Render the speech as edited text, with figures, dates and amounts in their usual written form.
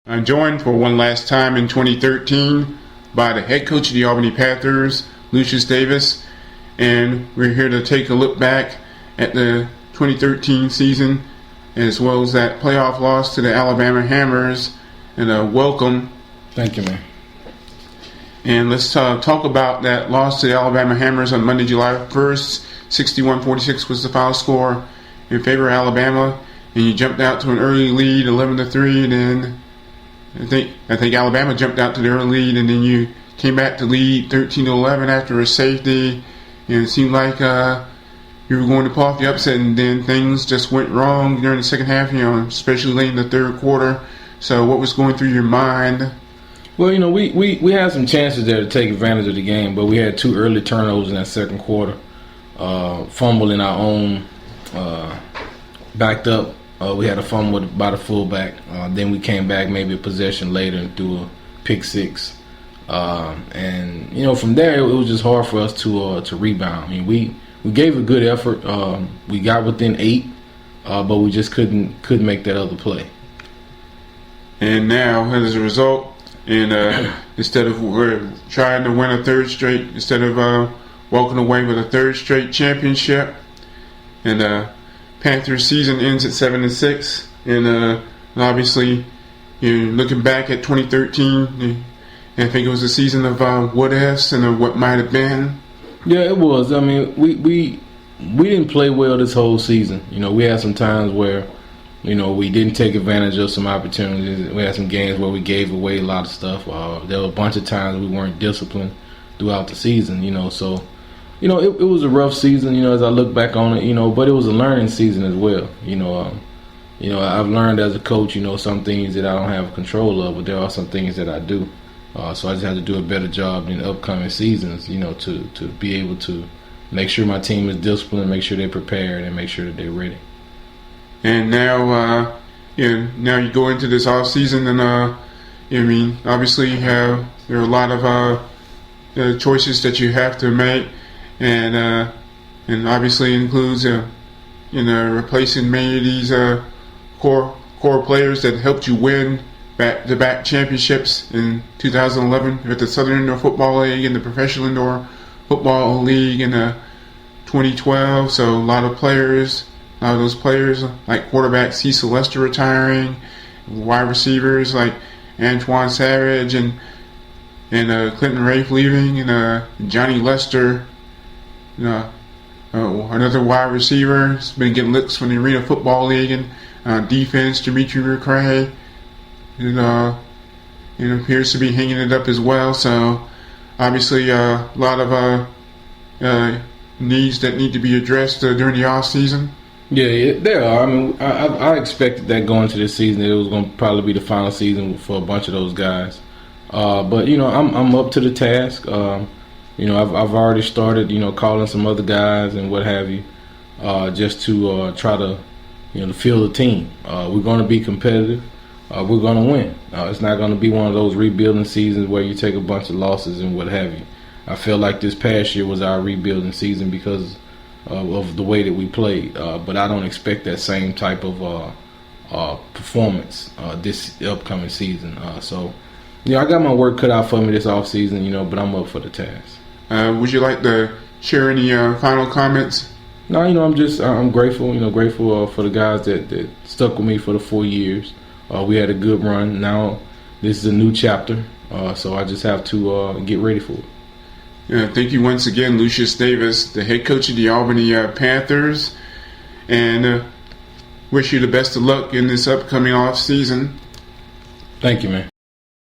I'm joined for one last time in 2013 by the head coach of the Albany Panthers, Lucious Davis, and we're here to take a look back at the 2013 season as well as that playoff loss to the Alabama Hammers, and a welcome. Thank you, man. And let's talk about that loss to the Alabama Hammers on Monday, July 1st. 61-46 was the final score in favor of Alabama, and you jumped out to an early lead, 11-3, and then I think Alabama jumped out to the early lead, and then you came back to lead 13-11 after a safety, and it seemed like you were going to pull off the upset, and then things just went wrong during the second half, especially late in the third quarter. So what was going through your mind? Well, we had some chances there to take advantage of the game, but we had two early turnovers in that second quarter. Fumble in our own, backed up. We had a fumble by the fullback. Then we came back maybe a possession later and threw a pick six. And from there it was just hard for us to rebound. I mean, we gave a good effort. We got within 8, but we just couldn't make that other play. And now, as a result, instead of we're trying to win a third straight, instead of walking away with a third straight championship, and Panthers season ends at 7-6, and obviously, looking back at 2013, I think it was a season of what ifs and of what might have been. Yeah, it was. I mean, we didn't play well this whole season. We had some times where, we didn't take advantage of some opportunities. We had some games where we gave away a lot of stuff. There were a bunch of times we weren't disciplined throughout the season. So, it was a rough season. As I look back on it. But it was a learning season as well. I've learned as a coach. Some things that I don't have control of, but there are some things that I do. So I just have to do a better job in the upcoming seasons, to be able to make sure my team is disciplined, make sure they're prepared, and make sure that they're ready. And now, now you go into this off season, and obviously there are a lot of choices that you have to make, and obviously includes replacing many of these core players that helped you win back-to-back championships in 2011 with the Southern Indoor Football League and the Professional Indoor Football League in 2012. So a lot of those players like quarterback Cecil Lester retiring, wide receivers like Antoine Savage and Clinton Rafe leaving, and Johnny Lester, another wide receiver, has been getting looks from the Arena Football League, and defense Dimitri McCray. Appears to be hanging it up as well. So obviously a lot of needs that need to be addressed during the off season. Yeah, there are. I mean, I expected that going into this season that it was going to probably be the final season for a bunch of those guys. But I'm up to the task. I've already started calling some other guys and what have you, just to try to to field the team. We're going to be competitive. We're going to win. It's not going to be one of those rebuilding seasons where you take a bunch of losses and what have you. I feel like this past year was our rebuilding season because of the way that we played. But I don't expect that same type of performance this upcoming season. So, I got my work cut out for me this off season, but I'm up for the task. Would you like to share any final comments? No, I'm grateful. Grateful for the guys that stuck with me for the 4 years. We had a good run. Now this is a new chapter, so I just have to get ready for it. Thank you once again, Lucious Davis, the head coach of the Albany Panthers, and wish you the best of luck in this upcoming off season. Thank you, man.